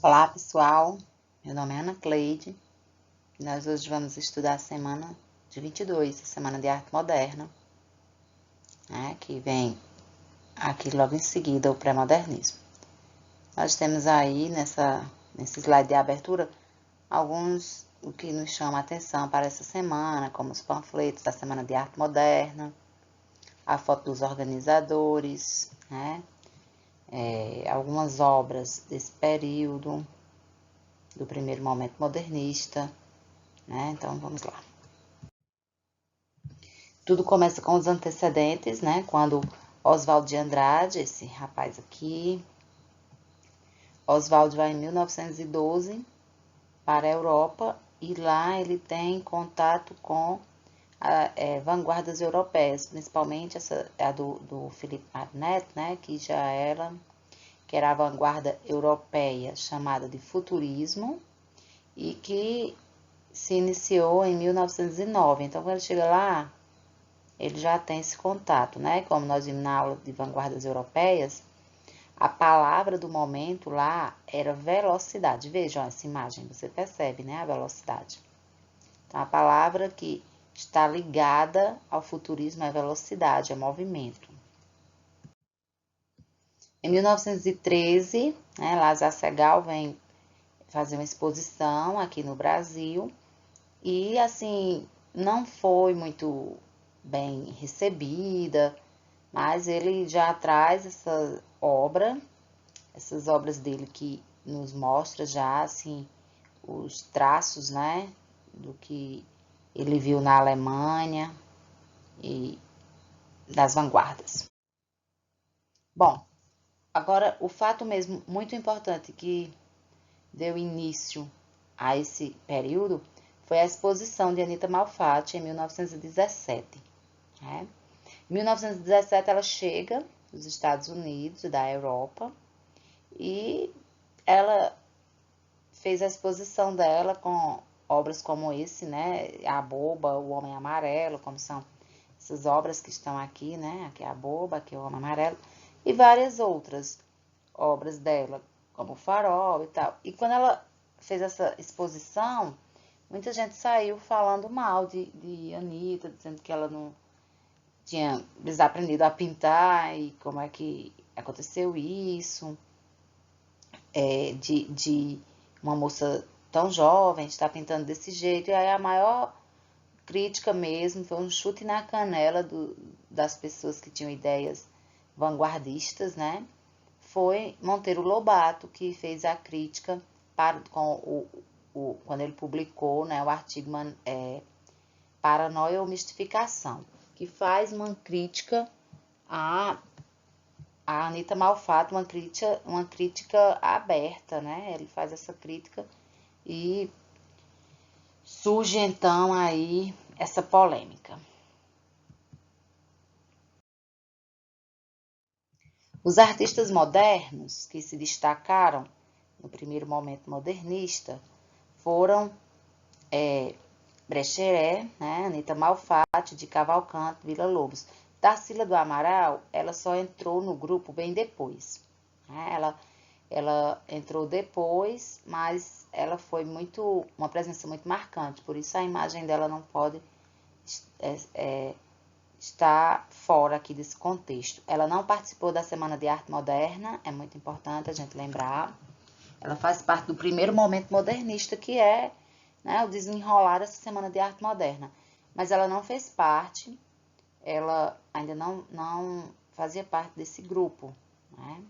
Olá pessoal, meu nome é Ana Cleide e nós hoje vamos estudar a semana de 22, a Semana de Arte Moderna, né, que vem aqui logo em seguida o pré-modernismo. Nós temos aí nesse slide de abertura alguns o que nos chama a atenção para essa semana, como os panfletos da Semana de Arte Moderna, a foto dos organizadores, né, algumas obras desse período, do primeiro momento modernista, né? Então, vamos lá. Tudo começa com os antecedentes, né? Quando Oswald de Andrade, esse rapaz aqui, Oswald vai em 1912 para a Europa e lá ele tem contato com vanguardas europeias, principalmente a do Philippe Marnet, né? Que era a vanguarda europeia chamada de futurismo e que se iniciou em 1909. Então, quando ele chega lá, ele já tem esse contato, né? Como nós vimos na aula de vanguardas europeias, a palavra do momento lá era velocidade. Vejam essa imagem, você percebe, né? A velocidade. Então, a palavra que está ligada ao futurismo é velocidade, é movimento. Em 1913, né, Lázaro Segall vem fazer uma exposição aqui no Brasil e, assim, não foi muito bem recebida, mas ele já traz essa obra, essas obras dele que nos mostra já, assim, os traços, né, do que ele viu na Alemanha e das vanguardas. Bom, agora o fato mesmo muito importante que deu início a esse período foi a exposição de Anita Malfatti em 1917. Né? Em 1917 ela chega dos Estados Unidos, da Europa, e ela fez a exposição dela com obras como esse, né? A Boba, O Homem Amarelo, como são essas obras que estão aqui, né? Aqui é a Boba, aqui é o Homem Amarelo, e várias outras obras dela, como o Farol e tal. E quando ela fez essa exposição, muita gente saiu falando mal de Anita, dizendo que ela não tinha desaprendido a pintar e como é que aconteceu isso, de uma moça tão jovem estar pintando desse jeito. E aí a maior crítica mesmo foi um chute na canela das pessoas que tinham ideias vanguardistas, né? Foi Monteiro Lobato que fez a crítica quando ele publicou, né, o artigo Paranoia ou Mistificação, que faz uma crítica a Anita Malfatti, uma crítica aberta, né? Ele faz essa crítica e surge então aí essa polêmica. Os artistas modernos que se destacaram no primeiro momento modernista foram Brecheret, né, Anita Malfatti, de Cavalcante, Villa-Lobos. Tarsila do Amaral, ela só entrou no grupo bem depois. Né? Ela entrou depois, mas ela foi uma presença muito marcante, por isso a imagem dela não pode estar fora aqui desse contexto. Ela não participou da Semana de Arte Moderna, é muito importante a gente lembrar. Ela faz parte do primeiro momento modernista, que é, né, o desenrolar dessa Semana de Arte Moderna. Mas ela não fez parte, ela ainda não fazia parte desse grupo, né?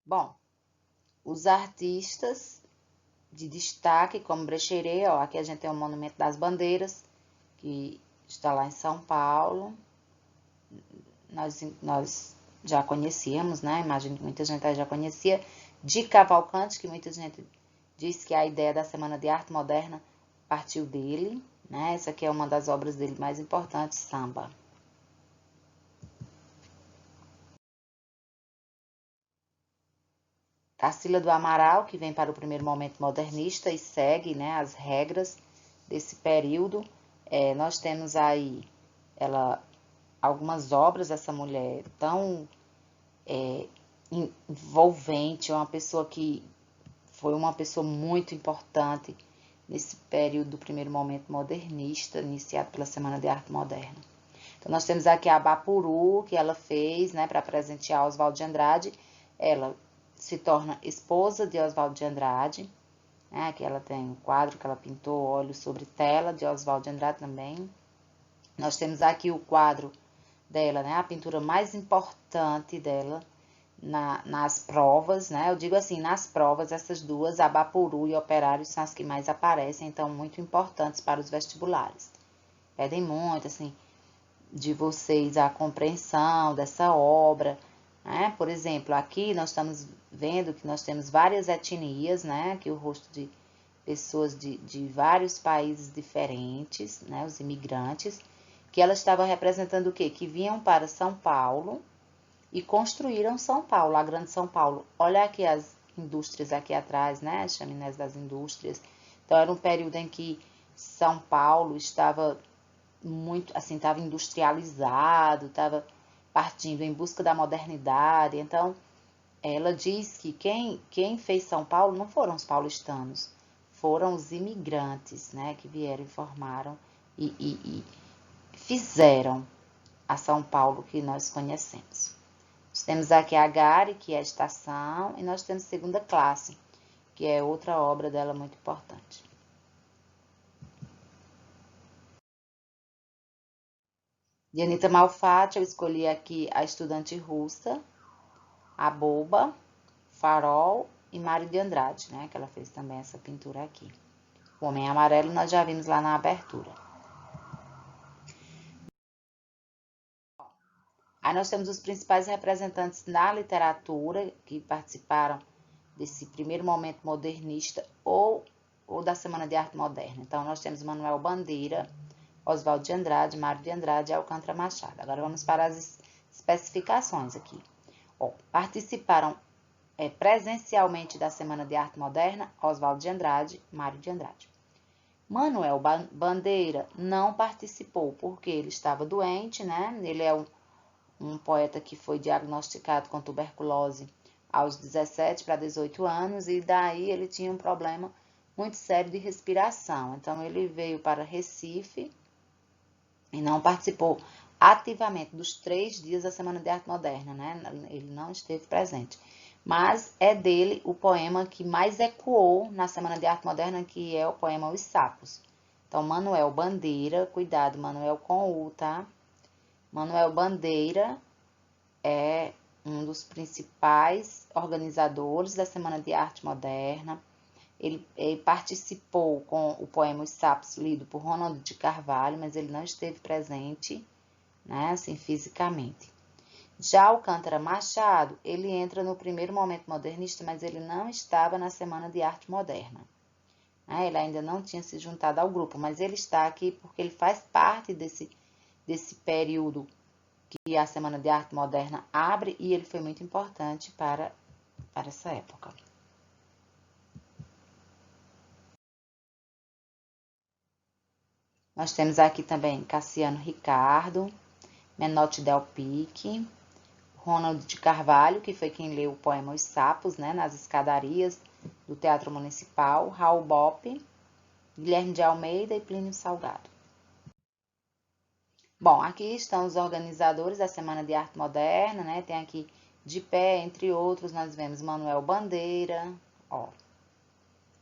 Bom, os artistas de destaque, como Brecheret, ó, aqui a gente tem o Monumento das Bandeiras, que está lá em São Paulo. Nós já conhecíamos, né? Imagino que muita gente já conhecia. De Cavalcante, que muita gente diz que a ideia da Semana de Arte Moderna partiu dele, né? Essa aqui é uma das obras dele mais importantes, Samba. Tarsila do Amaral, que vem para o primeiro momento modernista e segue, né, as regras desse período. Nós temos aí ela algumas obras dessa mulher tão envolvente, uma pessoa que foi uma pessoa muito importante nesse período do primeiro momento modernista, iniciado pela Semana de Arte Moderna. Então, nós temos aqui a Bapuru, que ela fez, né, para presentear Oswald de Andrade. Ela se torna esposa de Oswald de Andrade, né, que ela tem um quadro que ela pintou, Olhos sobre Tela, de Oswald de Andrade também. Nós temos aqui o quadro dela, né, a pintura mais importante dela nas provas, né? Eu digo assim, nas provas, essas duas, a Bapuru e Operários, são as que mais aparecem, então muito importantes para os vestibulares. Pedem muito, assim, de vocês a compreensão dessa obra, né? Por exemplo, aqui nós estamos vendo que nós temos várias etnias, né? Aqui o rosto de pessoas de vários países diferentes, né? Os imigrantes, que ela estava representando o quê? Que vinham para São Paulo e construíram São Paulo, a Grande São Paulo. Olha aqui as indústrias aqui atrás, né? As chaminés das indústrias. Então, era um período em que São Paulo estava muito, assim, estava industrializado, estava partindo em busca da modernidade. Então, ela diz que quem fez São Paulo não foram os paulistanos, foram os imigrantes, né? Que vieram e formaram e fizeram a São Paulo que nós conhecemos. Nós temos aqui a Gare, que é a estação, e nós temos Segunda Classe, que é outra obra dela muito importante. De Anita Malfatti, eu escolhi aqui a Estudante Russa, a Boba, Farol e Mário de Andrade, né? Que ela fez também essa pintura aqui. O Homem Amarelo nós já vimos lá na abertura. Aí nós temos os principais representantes na literatura que participaram desse primeiro momento modernista ou da Semana de Arte Moderna. Então, nós temos Manuel Bandeira, Oswald de Andrade, Mário de Andrade e Alcântara Machado. Agora, vamos para as especificações aqui. Participaram presencialmente da Semana de Arte Moderna Oswald de Andrade, Mário de Andrade. Manuel Bandeira não participou porque ele estava doente, né? Ele é um poeta que foi diagnosticado com tuberculose aos 17 para 18 anos e daí ele tinha um problema muito sério de respiração. Então, ele veio para Recife e não participou ativamente dos 3 dias da Semana de Arte Moderna, né? Ele não esteve presente. Mas é dele o poema que mais ecoou na Semana de Arte Moderna, que é o poema Os Sapos. Então, Manuel Bandeira, cuidado, Manuel com U, tá? Manuel Bandeira é um dos principais organizadores da Semana de Arte Moderna. Ele participou com o poema Os Sapos, lido por Ronald de Carvalho, mas ele não esteve presente, né, assim, fisicamente. Já Alcântara Machado, ele entra no primeiro momento modernista, mas ele não estava na Semana de Arte Moderna. Ele ainda não tinha se juntado ao grupo, mas ele está aqui porque ele faz parte desse período que a Semana de Arte Moderna abre e ele foi muito importante para essa época. Nós temos aqui também Cassiano Ricardo, Menotti Del Pique, Ronald de Carvalho, que foi quem leu o poema Os Sapos, né, nas escadarias do Teatro Municipal, Raul Bopp, Guilherme de Almeida e Plínio Salgado. Bom, aqui estão os organizadores da Semana de Arte Moderna, né? Tem aqui de pé, entre outros, nós vemos Manuel Bandeira,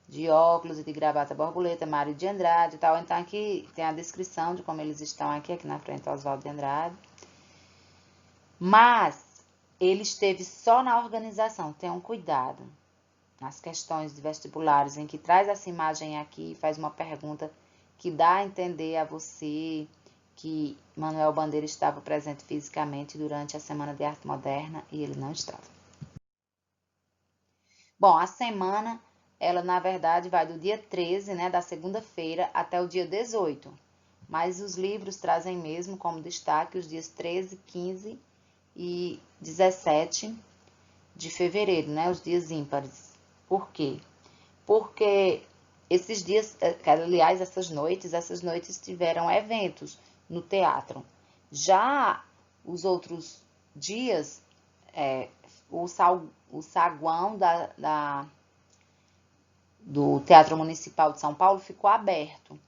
de óculos e de gravata borboleta, Mário de Andrade e tal. Então, aqui tem a descrição de como eles estão aqui na frente, Oswald de Andrade. Mas ele esteve só na organização, tenham cuidado nas questões de vestibulares, em que traz essa imagem aqui e faz uma pergunta que dá a entender a você que Manuel Bandeira estava presente fisicamente durante a Semana de Arte Moderna e ele não estava. Bom, a semana, ela na verdade vai do dia 13, né, da segunda-feira, até o dia 18. Mas os livros trazem mesmo como destaque os dias 13, 15 e 17 de fevereiro, né, os dias ímpares. Por quê? Porque esses dias, aliás, essas noites tiveram eventos no teatro. Já os outros dias, o saguão do Teatro Municipal de São Paulo ficou aberto,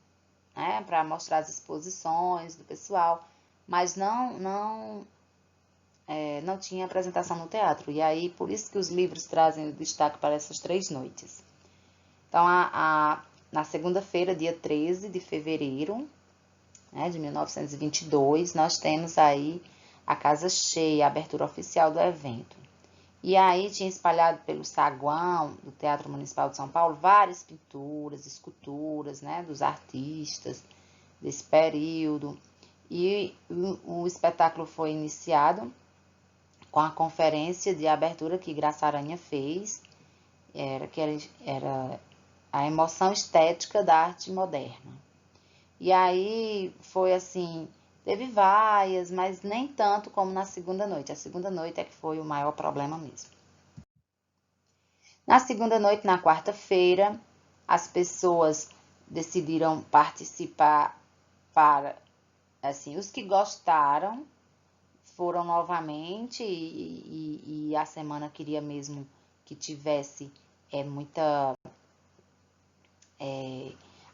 né, para mostrar as exposições do pessoal, mas não tinha apresentação no teatro. E aí, por isso que os livros trazem destaque para essas 3 noites. Então, na segunda-feira, dia 13 de fevereiro, né, de 1922, nós temos aí a casa cheia, a abertura oficial do evento. E aí tinha espalhado pelo saguão do Teatro Municipal de São Paulo várias pinturas, esculturas, né, dos artistas desse período. E o espetáculo foi iniciado com a conferência de abertura que Graça Aranha fez, era a emoção estética da arte moderna. E aí foi assim, teve vaias, mas nem tanto como na segunda noite. A segunda noite é que foi o maior problema mesmo. Na segunda noite, na quarta-feira, as pessoas decidiram participar os que gostaram foram novamente e a semana queria mesmo que tivesse muita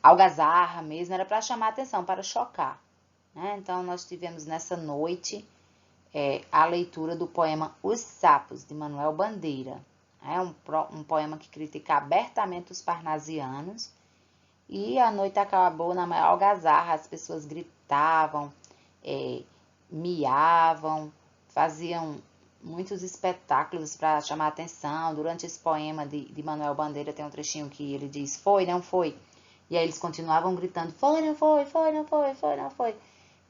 algazarra mesmo, era para chamar atenção, para chocar, né? Então, nós tivemos nessa noite a leitura do poema Os Sapos, de Manuel Bandeira. É um poema que critica abertamente os parnasianos. E a noite acabou na maior algazarra, as pessoas gritavam, miavam, faziam muitos espetáculos para chamar atenção. Durante esse poema de Manuel Bandeira tem um trechinho que ele diz, foi, não foi? E aí eles continuavam gritando, foi, não foi, foi, não foi, foi, não foi.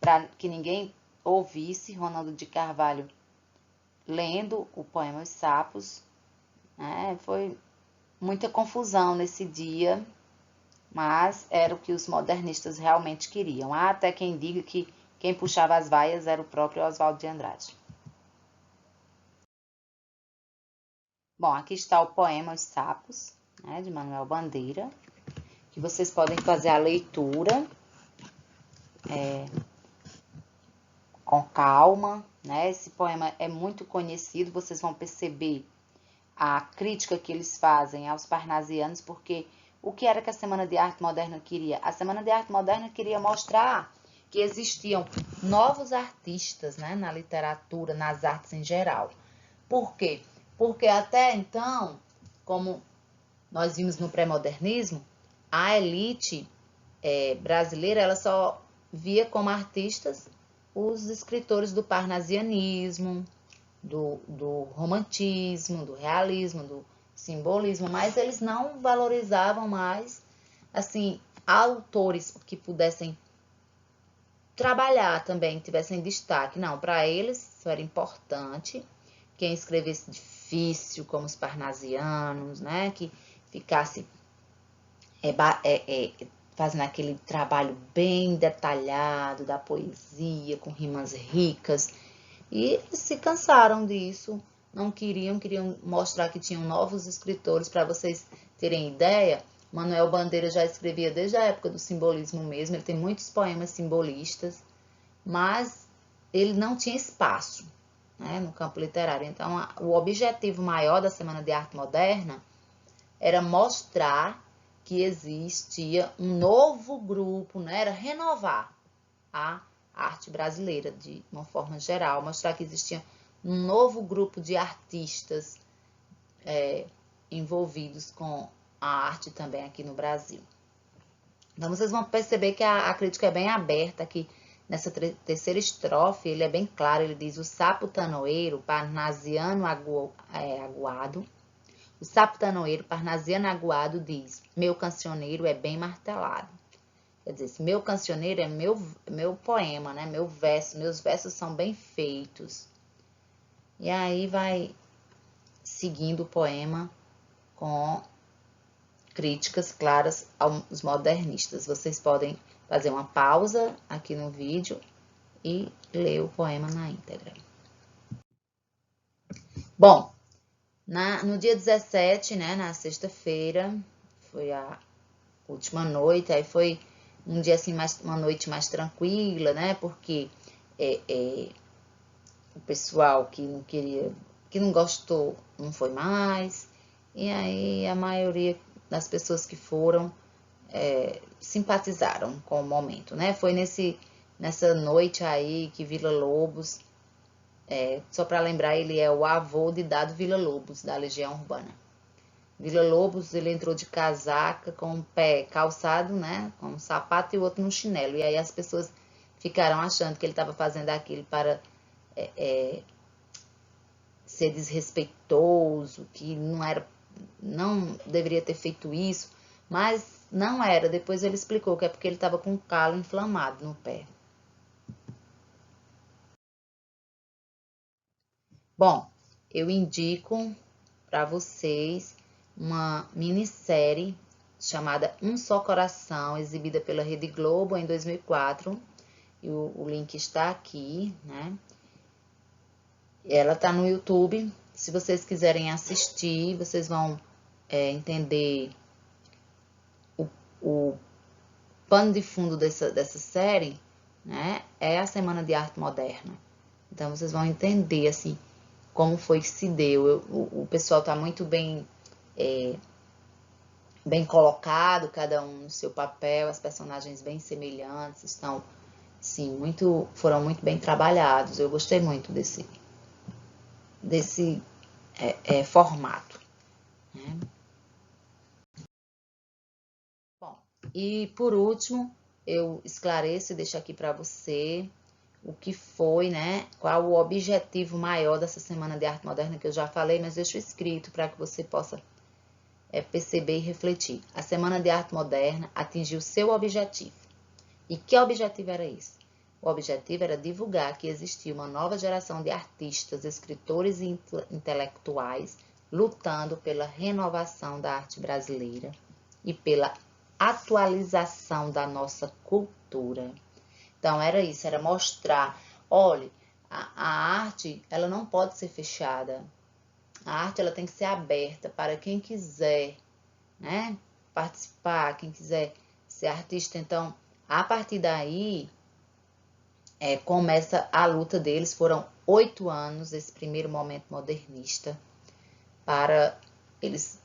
Para que ninguém ouvisse Ronaldo de Carvalho lendo o poema Os Sapos. Foi muita confusão nesse dia, mas era o que os modernistas realmente queriam. Há até quem diga que quem puxava as vaias era o próprio Oswaldo de Andrade. Bom, aqui está o poema Os Sapos, né, de Manuel Bandeira, que vocês podem fazer a leitura com calma, né? Esse poema é muito conhecido, vocês vão perceber a crítica que eles fazem aos parnasianos, porque o que era que a Semana de Arte Moderna queria? A Semana de Arte Moderna queria mostrar que existiam novos artistas, né, na literatura, nas artes em geral. Por quê? Porque até então, como nós vimos no pré-modernismo, a elite brasileira ela só via como artistas os escritores do parnasianismo, do romantismo, do realismo, do simbolismo, mas eles não valorizavam mais, assim, autores que pudessem trabalhar também, tivessem destaque. Não, para eles isso era importante. Quem escrevesse difícil, como os parnasianos, né, que ficasse fazendo aquele trabalho bem detalhado da poesia, com rimas ricas. E eles se cansaram disso, não queriam mostrar que tinham novos escritores. Para vocês terem ideia, Manuel Bandeira já escrevia desde a época do simbolismo mesmo, ele tem muitos poemas simbolistas, mas ele não tinha espaço, né, no campo literário. Então, o objetivo maior da Semana de Arte Moderna era mostrar que existia um novo grupo, né, era renovar a arte brasileira de uma forma geral, mostrar que existia um novo grupo de artistas envolvidos com a arte também aqui no Brasil. Então, vocês vão perceber que a crítica é bem aberta aqui. Nessa terceira estrofe, ele é bem claro, ele diz: o sapo tanoeiro, parnasiano aguado. O sapo tanoeiro, parnasiano aguado, diz: meu cancioneiro é bem martelado. Quer dizer, esse meu cancioneiro é meu poema, né? Meus versos são bem feitos. E aí vai seguindo o poema com críticas claras aos modernistas. Vocês podem fazer uma pausa aqui no vídeo e ler o poema na íntegra. Bom, no dia 17, né, na sexta-feira, foi a última noite, aí foi um dia assim, uma noite mais tranquila, né, porque pessoal que não queria, que não gostou, não foi mais. E aí a maioria das pessoas que foram simpatizaram com o momento, né? Foi nessa noite aí que Villa-Lobos, só para lembrar, ele é o avô de Dado Villa-Lobos, da Legião Urbana. Villa-Lobos, ele entrou de casaca, com o pé calçado, né? Com um sapato e o outro no chinelo. E aí as pessoas ficaram achando que ele estava fazendo aquilo para ser desrespeitoso, que não deveria ter feito isso, mas não era. Depois ele explicou que é porque ele estava com um calo inflamado no pé. Bom, eu indico para vocês uma minissérie chamada Um Só Coração, exibida pela Rede Globo em 2004. E o link está aqui, né? Ela tá no YouTube. Se vocês quiserem assistir, vocês vão entender o pano de fundo dessa série, né? É a Semana de Arte Moderna. Então, vocês vão entender, assim, como foi que se deu. O pessoal tá muito bem colocado, cada um no seu papel, as personagens bem semelhantes, estão, sim, foram muito bem trabalhados. Eu gostei muito desse formato, né? Bom, e por último, eu esclareço e deixo aqui para você o que foi, né? Qual o objetivo maior dessa Semana de Arte Moderna, que eu já falei, mas deixo escrito para que você possa perceber e refletir. A Semana de Arte Moderna atingiu seu objetivo. E que objetivo era esse? O objetivo era divulgar que existia uma nova geração de artistas, escritores e intelectuais lutando pela renovação da arte brasileira e pela atualização da nossa cultura. Então, era isso, era mostrar, olha, a arte, ela não pode ser fechada. A arte, ela tem que ser aberta para quem quiser, né, participar, quem quiser ser artista. Então, a partir daí, começa a luta deles. Foram 8 anos, esse primeiro momento modernista, para eles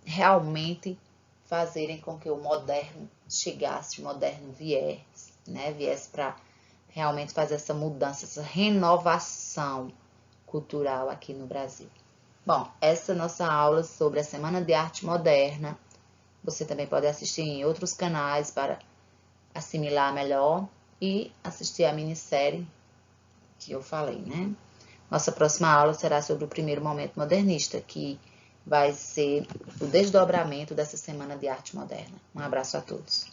realmente fazerem com que o moderno chegasse, o moderno viesse, né? Viesse para realmente fazer essa mudança, essa renovação cultural aqui no Brasil. Bom, essa é a nossa aula sobre a Semana de Arte Moderna. Você também pode assistir em outros canais para assimilar melhor e assistir a minissérie que eu falei, né? Nossa próxima aula será sobre o primeiro momento modernista, que vai ser o desdobramento dessa Semana de Arte Moderna. Um abraço a todos.